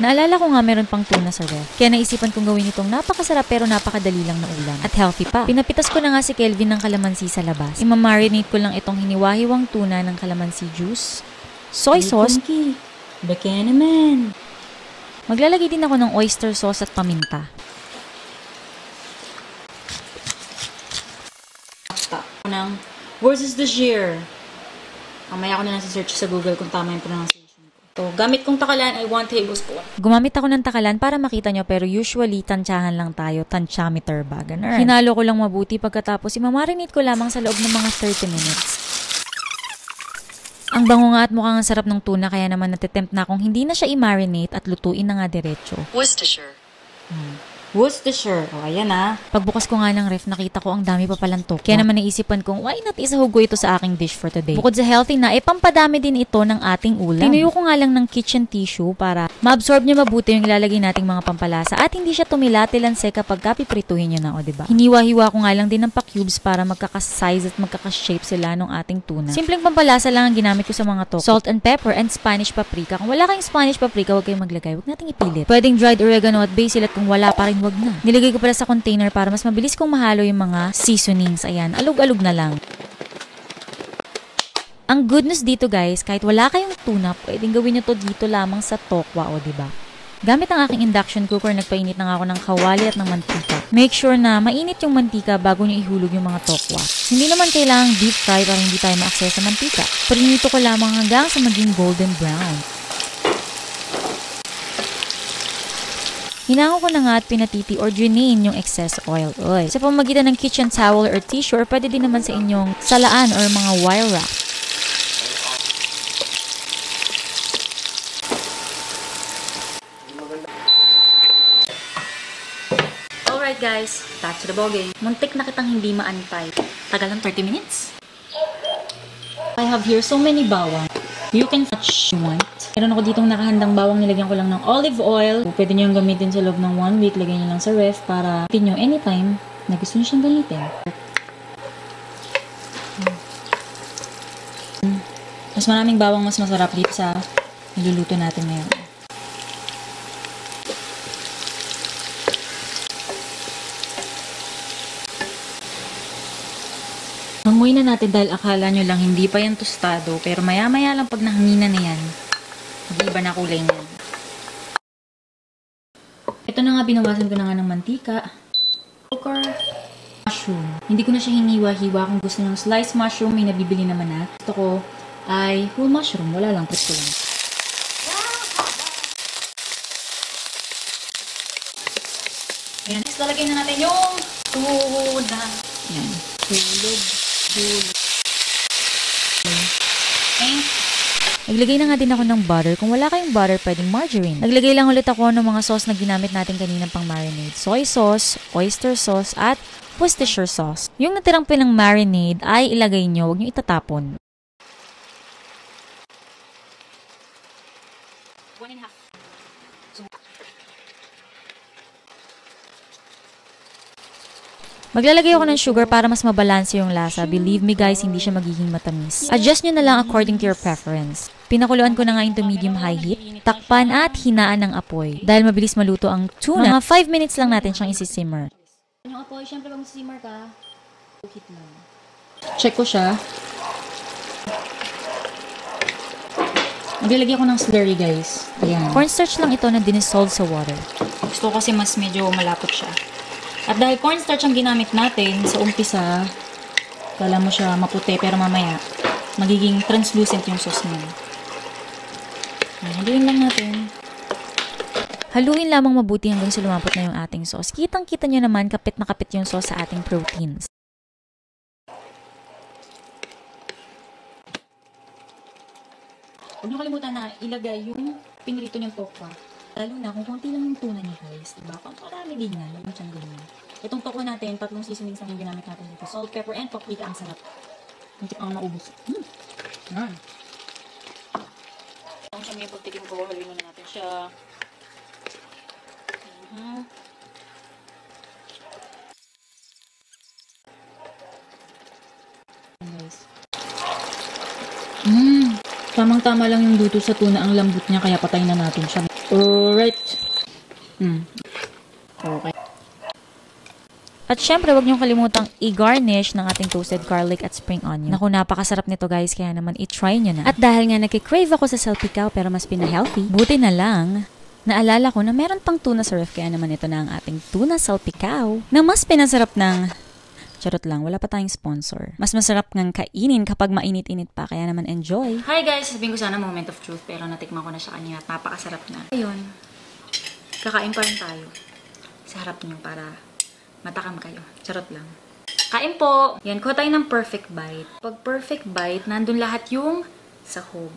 Naalala ko nga meron pang tuna sa ref. Kaya naisipan kong gawin itong napakasarap pero napakadali lang na ulam. At healthy pa. Pinapitas ko na nga si Kelvin ng kalamansi sa labas. Imamarinate ko lang itong hiniwa-hiwang tuna ng kalamansi juice, soy sauce. Baka naman. Maglalagay din ako ng oyster sauce at paminta. Worcestershire. Mamaya ko na search sa Google kung tama yung pronunciation ko. So, gamit kong takalan ay 1 tablespoon. Gumamit ako ng takalan para makita nyo pero usually tansyahan lang tayo, tansyameter ba, ganun. Hinalo ko lang mabuti pagkatapos imamarinate ko lamang sa loob ng mga 30 minutes. Ang bango nga at mukhang ang sarap ng tuna kaya naman natitempt na akong hindi na siya i-marinate at lutuin na nga diretso. Worcestershire. Worcestershire. O, ayan na. Pagbukas ko nga ng ref, nakita ko ang dami pa palang tokwa. Kaya naman naisipan kong, why not isahugo ito sa aking dish for today? Bukod sa healthy na, pampadami din ito ng ating ulam. Tinuyo ko nga lang ng kitchen tissue para ma-absorb niya mabuti yung ilalagay nating mga pampalasa at hindi siya tumilatilanse kapag kapiprituhin niyo na, o diba? Hiniwa-hiwa ko nga lang din ng pa-cubes para magkaka-size at magkaka-shape sila ng ating tuna. Simpleng pampalasa lang ang ginamit ko sa mga tokwa. Salt and pepper and Spanish paprika. Kung wala kayong Spanish paprika, huwag kayong maglagay. Huwag nating ipilit. Pwedeng dried oregano at basil at kung wala pa rin, wag na. Niligay ko pala sa container para mas mabilis kong mahalo yung mga seasonings. Ayan, alug-alug na lang. Ang good news dito guys, kahit wala kayong tuna, pwedeng gawin nyo to dito lamang sa tokwa, o diba? Gamit ang aking induction cooker, nagpainit na ako ng kawali at ng mantika. Make sure na mainit yung mantika bago nyo ihulog yung mga tokwa. Hindi naman kailangang deep fry para hindi tayo ma-access sa mantika. Prinito ko lamang hanggang sa maging golden brown. Hinango ko na nga at pinatiti or drain yung excess oil. Sa pamamagitan ng kitchen towel or tissue or pwede din naman sa inyong salaan or mga wire wrap. Alright guys, back to the ballgame. Muntik na kitang hindi maantay. Tagal ng 30 minutes. I have here so many bawang. You can touch you want. Meron ako ditong nakahandang bawang, nilagyan ko lang ng olive oil. Pwede nyo yung gamitin sa loob ng 1 week. Lagay nyo lang sa ref para gamitin nyo anytime na gusto nyo siyang gamitin. Mas maraming bawang, mas masarap dito sa niluluto natin ngayon. Hanguin na natin dahil akala nyo lang hindi pa yan tostado. Pero maya-maya lang pag nahangina na yan, mag-iba na kulay niyan. Ito na nga, binawasan ko na nga ng mantika. Or mushroom. Hindi ko na siya hiniwa-hiwa. Kung gusto nyo sliced mushroom, may nabibili naman na. Gusto ko ay whole mushroom. Wala lang, presto lang. Ayan, next lalagay na natin yung tuna. Ayan, tulog. Okay. Naglagay na nga din ako ng butter. Kung wala kayong butter, pwedeng margarine. Naglagay lang ulit ako ng mga sauce na ginamit natin kaninang pang marinade. Soy sauce, oyster sauce, at Worcestershire sauce. Yung natirang pinang marinade ay ilagay nyo, huwag nyo itatapon. 1.5. Maglalagay ako ng sugar para mas mabalanse yung lasa. Believe me guys, hindi siya magiging matamis. Adjust nyo na lang according to your preference. Pinakuluan ko na nga into medium-high heat. Takpan at hinaan ng apoy. Dahil mabilis maluto ang tuna, mga 5 minutes lang natin siyang isi-simmer. Yung apoy, syempre pag simmer ka, heat lang. Check ko siya. Maglalagay ako ng slurry guys. Ayan. Cornstarch lang ito na dinissolve sa water. Gusto ko kasi mas medyo malapot siya. At dahil cornstarch ang ginamit natin sa umpisa, kala mo siya maputi pero mamaya magiging translucent yung sauce niya. Haluin lang natin. Haluin lamang mabuti hanggang sa lumapot na yung ating sauce. Kitang-kita nyo naman kapit na kapit yung sauce sa ating proteins. Huwag nyo kalimutan na ilagay yung pinrito niyong tokwa. Lalo na kung konti lang yung tuna niya guys. Diba? Pang marami din yan. Yung siyang ganyan. Itong tokwa natin, 3 seasonings lang yung ginamit natin dito. Salt, pepper, and paprika. Ang sarap. Hindi pang maubos. Yan. Kung siya may pagtikim ko, haluin na natin siya. Guys. Tamang-tama lang yung luto sa tuna. Ang lambot niya, kaya patay na natin siya. Alright. Alright. Okay. At syempre, wag niyong kalimutang i-garnish ng ating toasted garlic at spring onion. Naku, napakasarap nito guys, kaya naman i-try nyo na. At dahil nga nagkikrave ako sa salpikaw pero mas pina-healthy, buti na lang, naalala ko na meron pang tuna sa ref, kaya naman ito na ang ating tuna salpikaw na mas pinasarap ng... Charot lang, wala pa tayong sponsor. Mas masarap ngang kainin kapag mainit-init pa, kaya naman enjoy. Hi guys, sabihin ko sana moment of truth pero natikman ko na siya kanina at napakasarap na. Ayun, kakain pa rin tayo sa harap niyo para matakam kayo. Charot lang. Kain po! Yan, kuha tayo ng perfect bite. Pag perfect bite, nandun lahat yung sahog.